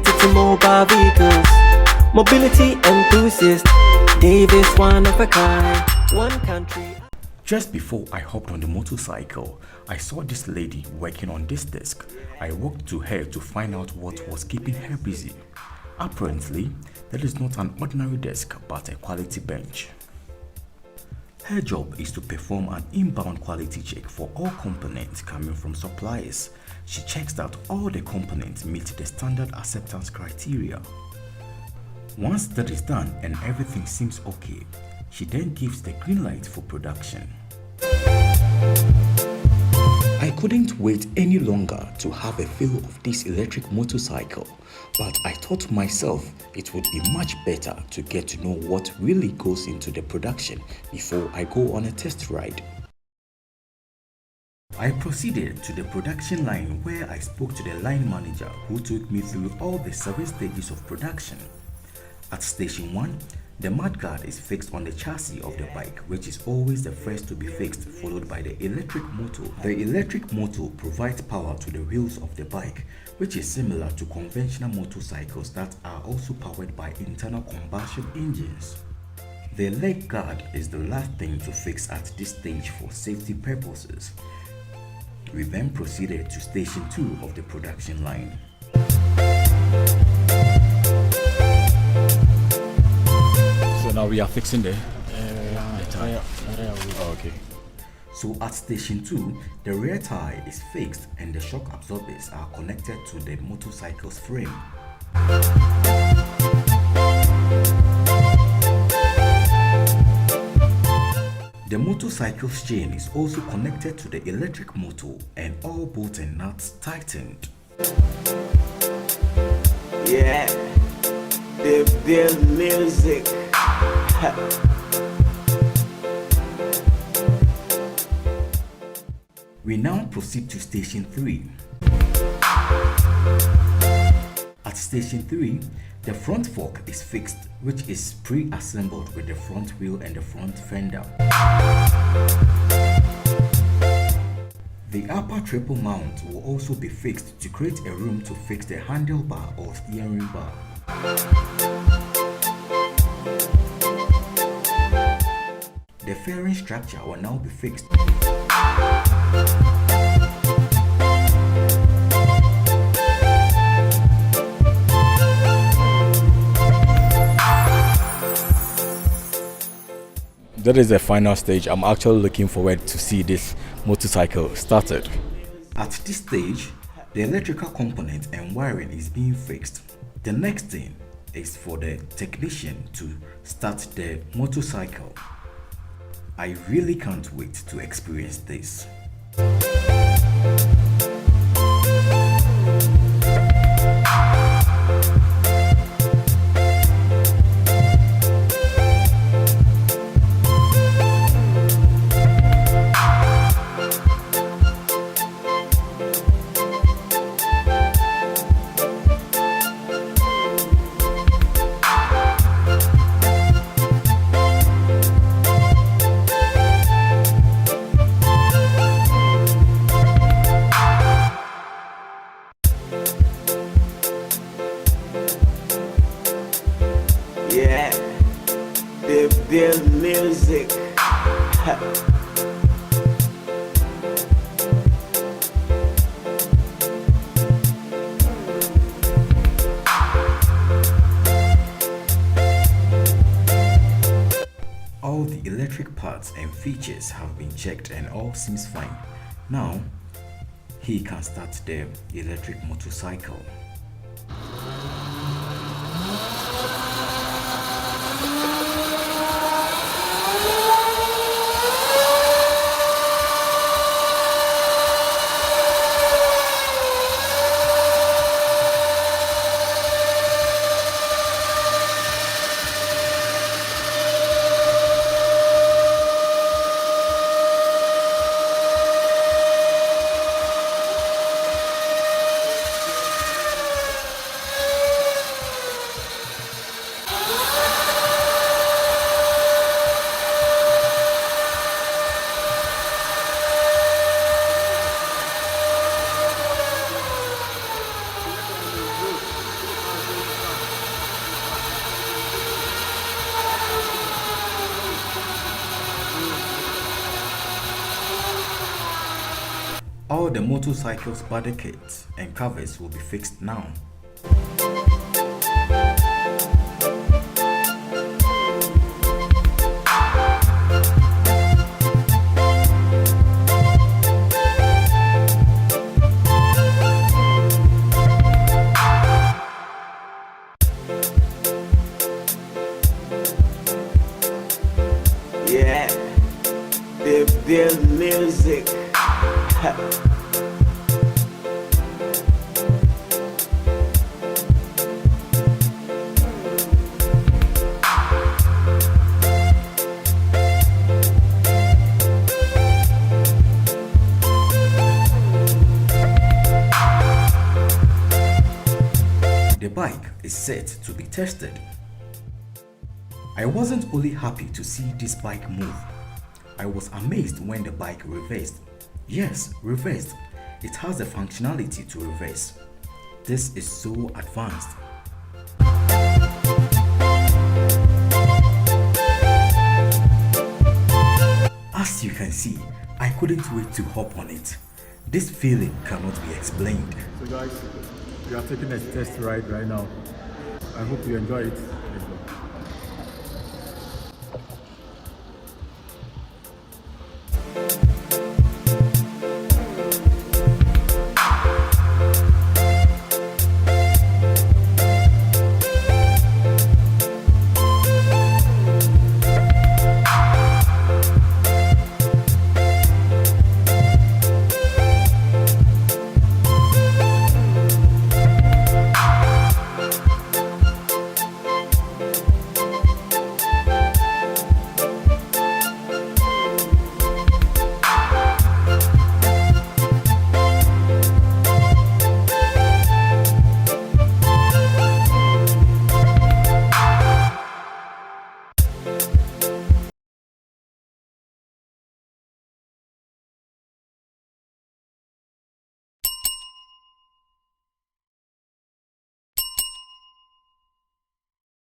dedicated to mobile vehicles. Mobility enthusiast, Davis one of a kind, one country. Just before I hopped on the motorcycle, I saw this lady working on this desk. I walked to her to find out what was keeping her busy. Apparently, that is not an ordinary desk but a quality bench. Her job is to perform an inbound quality check for all components coming from suppliers. She checks that all the components meet the standard acceptance criteria. Once that is done and everything seems okay, she then gives the green light for production. I couldn't wait any longer to have a feel of this electric motorcycle, but I thought to myself it would be much better to get to know what really goes into the production before I go on a test ride. I proceeded to the production line where I spoke to the line manager who took me through all the 7 stages of production. At station 1, the mudguard is fixed on the chassis of the bike, which is always the first to be fixed, followed by the electric motor. The electric motor provides power to the wheels of the bike, which is similar to conventional motorcycles that are also powered by internal combustion engines. The leg guard is the last thing to fix at this stage for safety purposes. We then proceeded to station 2 of the production line. Now we are fixing the tire. Oh, okay. So at station 2, the rear tire is fixed and the shock absorbers are connected to the motorcycle's frame. The motorcycle's chain is also connected to the electric motor and all bolts and nuts tightened. Yeah, the music. We now proceed to station 3. At station 3, the front fork is fixed, which is pre-assembled with the front wheel and the front fender. The upper triple mount will also be fixed to create a room to fix the handlebar or steering bar. The fairing structure will now be fixed. That is the final stage. I'm actually looking forward to see this motorcycle started. At this stage, the electrical component and wiring is being fixed. The next thing is for the technician to start the motorcycle. I really can't wait to experience this. Yeah, the music. All the electric parts and features have been checked and all seems fine. Now, he can start the electric motorcycle. the motorcycle's body kit and covers will be fixed now. Yeah, the music. The bike is set to be tested. I wasn't only happy to see this bike move, I was amazed when the bike reversed. Yes, reversed. It has the functionality to reverse. This is so advanced. As you can see, I couldn't wait to hop on it. This feeling cannot be explained. So guys, we are taking a test ride right now. I hope you enjoy it.